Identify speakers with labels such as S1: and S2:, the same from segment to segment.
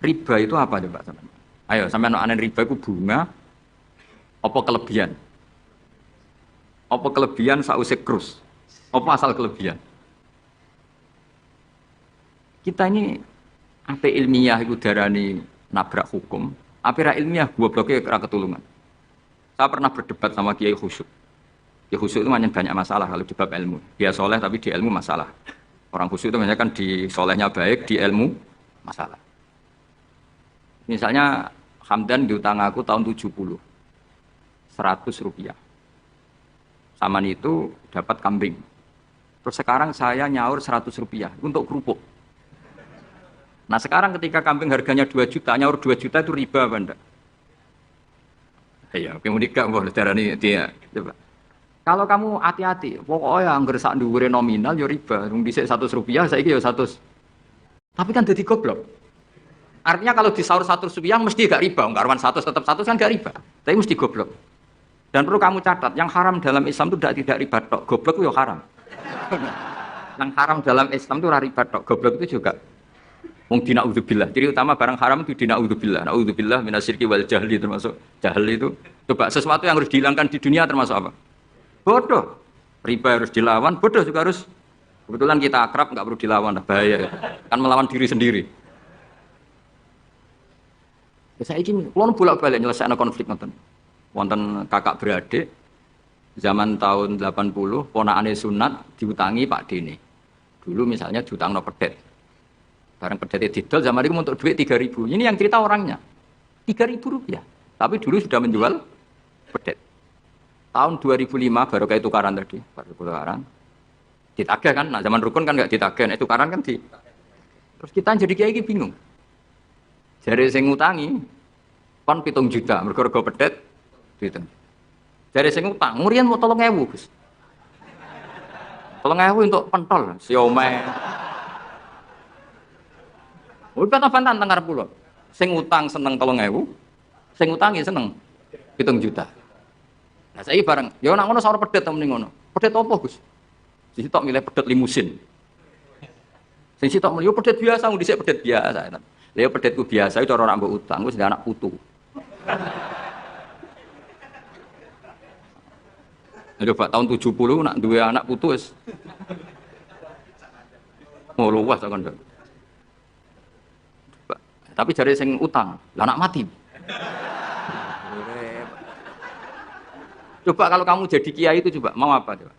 S1: Riba itu apa coba sampean? Ayo sampean anen riba itu bunga apa kelebihan? Apa kelebihan sausé krus? Apa asal kelebihan? Kita ini apa ilmiah itu darani nabrak hukum, apa ra ilmiah gobloknya ra ketulungan. Saya pernah berdebat sama Kiai Khusyuk. Kiai Khusyuk itu banyak masalah kalau di bab ilmu. Dia soleh tapi di ilmu masalah. Orang khusyuk itu biasanya kan di solehnya baik, di ilmu masalah. Misalnya Hamdan diutang aku tahun 70, 100 rupiah. Saman itu dapat kambing. Terus sekarang saya nyaur 100 rupiah untuk kerupuk. Nah sekarang ketika kambing harganya 2 juta, nyaur 2 juta itu riba apa enggak? Iya, kemudian boleh darani dia. Coba. Kalau kamu hati-hati, pokoknya anggar sak dhuwure nominal ya riba. Wong dhisik 100 rupiah, saiki ya 100. Tapi kan jadi goblok. Artinya kalau disaur 100 rupiah mesti gak riba. Karwan 100 tetap 100 kan gak riba. Tapi mesti goblok. Dan perlu kamu catat, yang haram dalam Islam itu tidak riba tok. Goblok itu ya haram. Yang haram dalam Islam itu riba tok. Goblok itu juga. Wong dina'udzubillah. Jadi utama barang haram itu dina'udzubillah. Na'udzubillah minasyirki wal jahli termasuk jahil itu. Coba sesuatu yang harus dihilangkan di dunia termasuk apa? Bodoh. Riba harus dilawan, bodoh juga harus. Kebetulan kita akrab, nggak perlu dilawan, bahaya. Kan melawan diri sendiri. Ya, saya ingin, kalau bolak-balik nyelesaikan konflik nonton. Wonten kakak beradik, zaman tahun 80, ponakane sunat diutangi Pak Dene. Dulu misalnya diutangno pedet. Barang pedetnya didol, zaman itu untuk duit 3.000. Ini yang cerita orangnya. 3.000 rupiah. Tapi dulu sudah menjual pedet. Tahun 2005 baru kayak tukaran tadi, baru tukaran. Ditagih kan, nah zaman rukun kan nggak ditagih, nah tukaran kan di. Terus kita jadi kiai bingung. Jare sing ngutangi kon 7 juta, mergo pedet gitu. Jare sing utang, murian mau 3.000, Gus. 3.000 untuk pentol, siomay. Udah bantah-bantahan teng ngarep kula. Sing utang seneng 3.000, sing utangi seneng 7 juta. Nah saya bareng, ya nak ngono saur pedet temen ngono. Pedet apa, Gus? Sing sitok milih pedet limusin. Sing sitok milih yo pedet biasa, dhisik pedet biasa. Lha pedetku biasa itu cara mbok utang, wis anak putu. Coba tahun 70 nak duwe anak putu wis. Oh luas kan. Tapi jare sing utang, lah anak mati. Coba kalau kamu jadi kiai itu coba mau apa coba?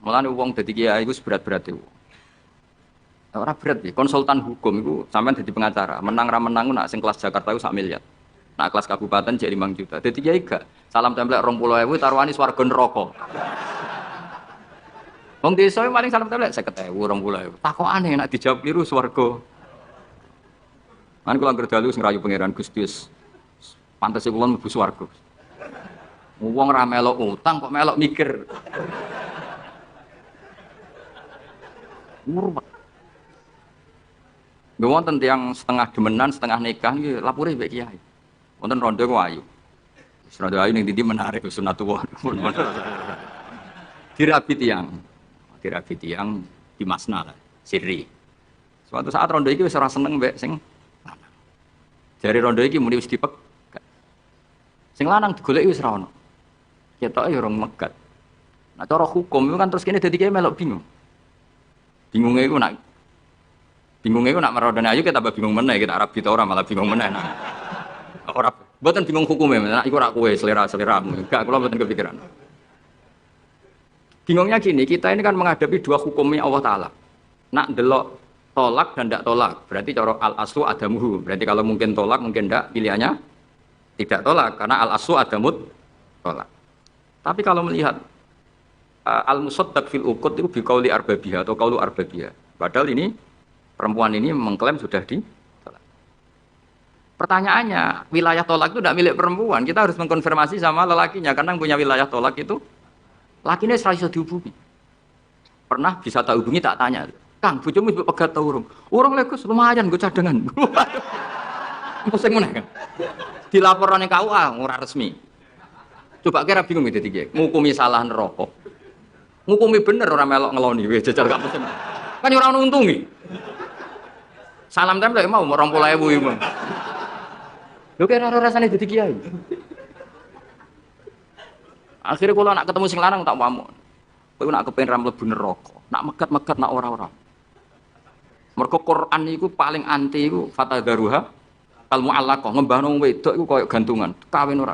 S1: Mulane wong dadi kiai iku berat-berat itu. Ora berat ya, konsultan hukum itu sampean dadi pengacara, menang ra menang nak sing kelas Jakarta itu 1 miliar. Nak kelas kabupaten jadi 5 juta. Dadi kiai gak salam templek 20.000 taruhane swarga neraka. Wong desa paling salam templek 50.000 20.000. Takokane nek dijawab kliru swarga. Man kula anggere dalu sing rayu pangeran Gusti pantes kula mlebu swarga. Wong ra melok utang kok melok mikir. Murwat. Nggih wonten tiyang setengah demenan, setengah nikah nggih lapure mbek kiai. Wonten rondo ku ayu. Rondo ayu ning ndi menarik sunatullah. Dirabi tiyang di Masna lah, sirri. Suatu saat rondo iki wis ora seneng mbek sing lanang. Jare rondo iki muni wis dipek. Sing lanang digoleki wis ora ono. Ketoke ya rong megat. Nah cara hukum itu kan terus kene dadi kiai melok bingung. Bingungnya itu nak merodone ayu kita tambah bingung meneh, kita Arab kita orang malah bingung meneh. Ora mboten bingung hukume, nek iku ora kowe selera-seleramu. Enggak, kula mboten kepikiran. Bingungnya gini, kita ini kan menghadapi dua hukumnya Allah Ta'ala. Nak delok tolak dan tidak tolak, berarti cara al-aslu adamuhu. Berarti kalau mungkin tolak, mungkin tidak, pilihannya tidak tolak, karena al-aslu adamut tolak. Tapi kalau melihat al-musaddaq fil uqud itu biqauli arbabiyah atau qaulu arbabiyah. Padahal ini perempuan ini mengklaim sudah ditolak. Pertanyaannya, wilayah tolak itu tidak milik perempuan. Kita harus mengkonfirmasi sama lelakinya karena yang punya wilayah tolak itu lakinya ora iso dihubungi. Pernah bisa tak hubungi tak tanya. Kang, bojomu mbok pegat ta urung? Urung lek Gus, lumayan nggo cadangan. Pusing meneh kan. Dilaporane KUA ora resmi. Coba kira bingung itu tiga. Ngukumi salah neraka. Ngukumi bener orang melok ngeloni, wes jajal gak pesen. Kan orang untungi. Salam tempel mau 20.000 iku. Lho kira ora rasane dadi kiai. Akhirnya kalau nak ketemu sing lanang tak pamuk. Kowe nak kepen ra mlebu neraka, nak megat-megat nak ora-ora. Mergo Quran iku paling anti iku fatadaruha kal muallaqah, ngembahno wong wedok iku koyo gantungan, kawin ora.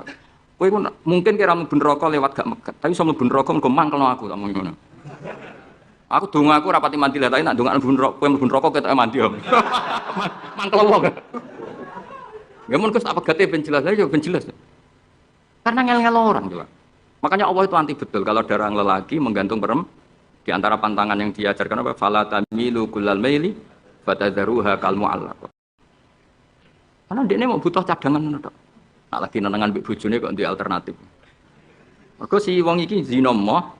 S1: Kowe iku mungkin kira mlebu neraka lewat gak megat, tapi iso mlebu neraka mergo mangkelno aku tak mung ngono. Aku donga aku rapati mandi lah, tapi nak donga mlebu neraka, kowe mlebu neraka ketoke mandi. Mangkel wong. Ya mun Gus tak pegate ben jelas aja ben jelas. Karena ngel-ngel orang juga. Makanya Allah itu anti betul kalau ada orang lelaki menggantung perempuan. Di antara pantangan yang diajarkan apa? Fala tamilu kullal maili fatadharuha kal mu'allaqah. Karena dia mau butuh cadangan ngono tok. Nak lagi nenengan mbek bojone kok ndek alternatif. Mergo si wong iki zina moh,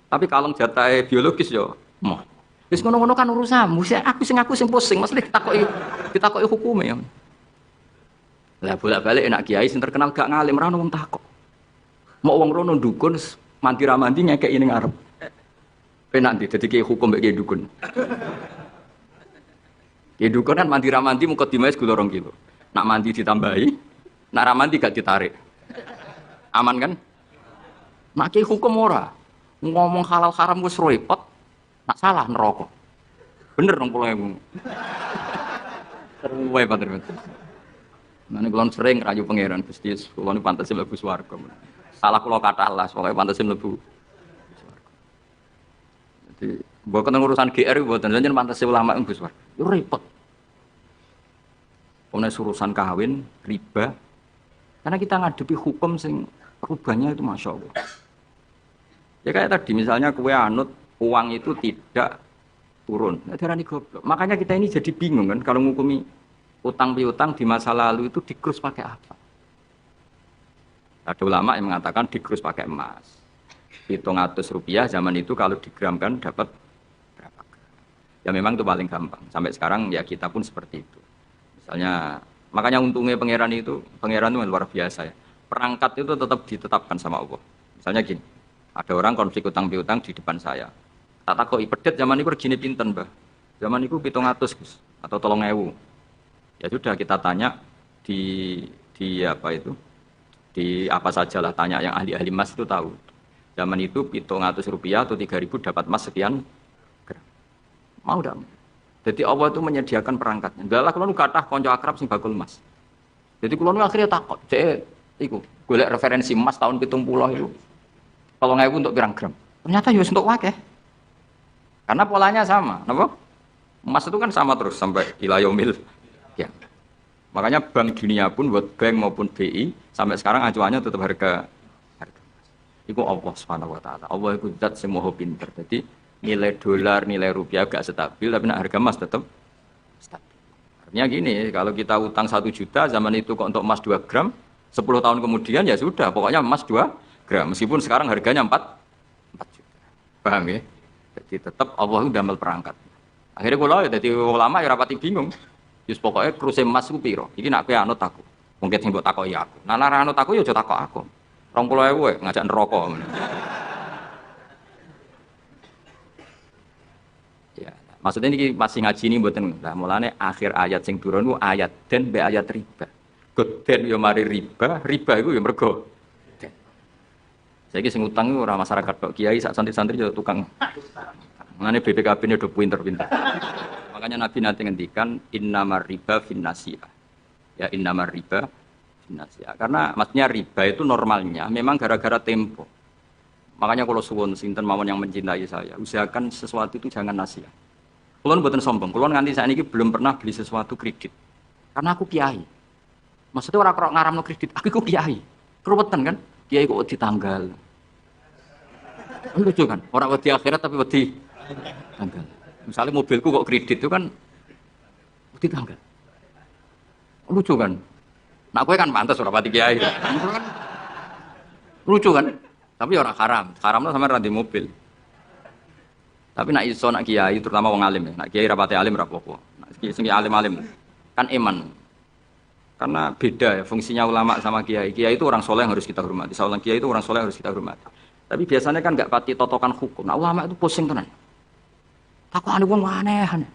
S1: tapi kalong jatahe biologis ya moh. Wis ngono-ngono kan urusanmu. Aku sing pusing, mesti ditakoki hukume. Lah bolak-balik enak kiai sing terkenal gak ngalim ra ono wong takok. Mau wong rono dukun mandi ra mandi ngekeki ning arep. Penak ndi dadi kiai hukum mbek kiai dukun. Kiai dukun kan mandi ra mandi mukadimah segala 2 kilo. Nak mandi ditambahi, nak ra mandi gak ditarik. Aman kan? Nak kiai hukum ora. Ngomong halal haram wis repot. Nak salah neraka. Bener 20.000. Terus Pak Terus. Mane kula sering rayu pangeran Gusti, kula niku pantes mlebu swarga. Salah kula kathah lah, pokoke pantes mlebu swarga. Jadi, mboten urusan GR mboten, jenengan pantes ulama mlebu swarga. Yo repot. Pemene urusan kawin, riba. Karena kita ngadepi hukum sing rubahnya itu Masya Allah. Ya kayak tadi, misalnya kue anut, uang itu tidak turun. Nah, darani goblok. Makanya kita ini jadi bingung kan, kalau ngukumi utang piutang di masa lalu itu dikrus pakai apa? Ada ulama yang mengatakan dikrus pakai emas. Rp700 zaman itu kalau digramkan dapat berapa gram? Ya memang itu paling gampang. Sampai sekarang ya kita pun seperti itu. Misalnya, makanya untungnya pangeran itu luar biasa ya. Perangkat itu tetap ditetapkan sama Allah. Misalnya gini, ada orang konflik utang piutang di depan saya. Tak takoki pedet zaman itu regine pinten, Mbah? Zaman itu 700 Gus atau 3.000. Ya sudah kita tanya di apa itu? Di apa sajalah tanya yang ahli-ahli emas itu tahu. Zaman itu Rp700 atau 3.000 dapat emas sekian gram. Mau enggak? Jadi Allah itu menyediakan perangkatnya. Dalah kula nu kathah kanca akrab sing bakul emas. Jadi kula nu akhirnya takut, cek iku golek referensi emas tahun 70 itu. 3.000 untuk pirang gram. Ternyata ya untuk akeh. Karena polanya sama, napa? Emas itu kan sama terus sampai ila yaumil. Ya. Makanya Bank Dunia pun World Bank maupun BI sampai sekarang acuannya tetap harga. Itu Allah Subhanahu wa taala. Allah itu zat sing maha pinter. Jadi nilai dolar, nilai rupiah gak stabil tapi harga emas tetap stabil. Artinya gini, kalau kita utang 1 juta zaman itu kok untuk emas 2 gram, 10 tahun kemudian ya sudah, pokoknya emas 2 gram meskipun sekarang harganya 4 juta. Paham ya? Jadi tetap Allah itu damel perangkat. Akhirnya kula ya dadi ulama ya rapati bingung. Yus pokoknya kruse emas ku piro? Iki nak kowe anut aku. Mungkin sing mbok takoki aku. Nah nek anut aku ya aja takok aku. 20.000 ngajak neraka. Ya, maksudnya ini masih ngaji ini mboten. Lah mulane akhir ayat sing turun ku ayat den be ayat riba. Goden ya mari riba, riba iku ya mergo den. Saiki sing utang iku ora masyarakat kok kiai sak santri-santri yo tukang. Mulane BPKB ini udah pinter-pinter. Makanya Nabi nanti ngendikan innamar riba finnasiyah. Ya innamar riba finnasiyah. Karena maksudnya riba itu normalnya memang gara-gara tempo. Makanya kalau suwun sinten mawon yang mencintai saya, usahakan sesuatu itu jangan nasihat. Kulon mboten sombong, kulon nganti saat ini belum pernah beli sesuatu kredit. Karena aku kiai. Maksudnya orang kok ngaramno kredit, aku kiai. Keruwetan kan? Kiai kok wedi tanggal. Lucu kan? Orang wedi akhirat tapi wedi tanggal. Misalnya mobilku kok kredit itu kan wedi tanggal. Lucu kan? Nah, kowe kan pantes ora pati kiai. Lucu kan? Tapi orang haram. Haramnya sama ra di mobil. Tapi nak iso nak kiai terutama wong alim ya. Nak kiai rapati alim ra apa-apa. Nak sing alim-alim kan iman. Karena beda ya fungsinya ulama sama kiai. Kiai itu orang soleh yang harus kita hormati. Seorang kiai itu orang soleh yang harus kita hormati. Tapi biasanya kan enggak pati totokan hukum. Nah, ulama itu pusing tenan. Takokane wong aneh.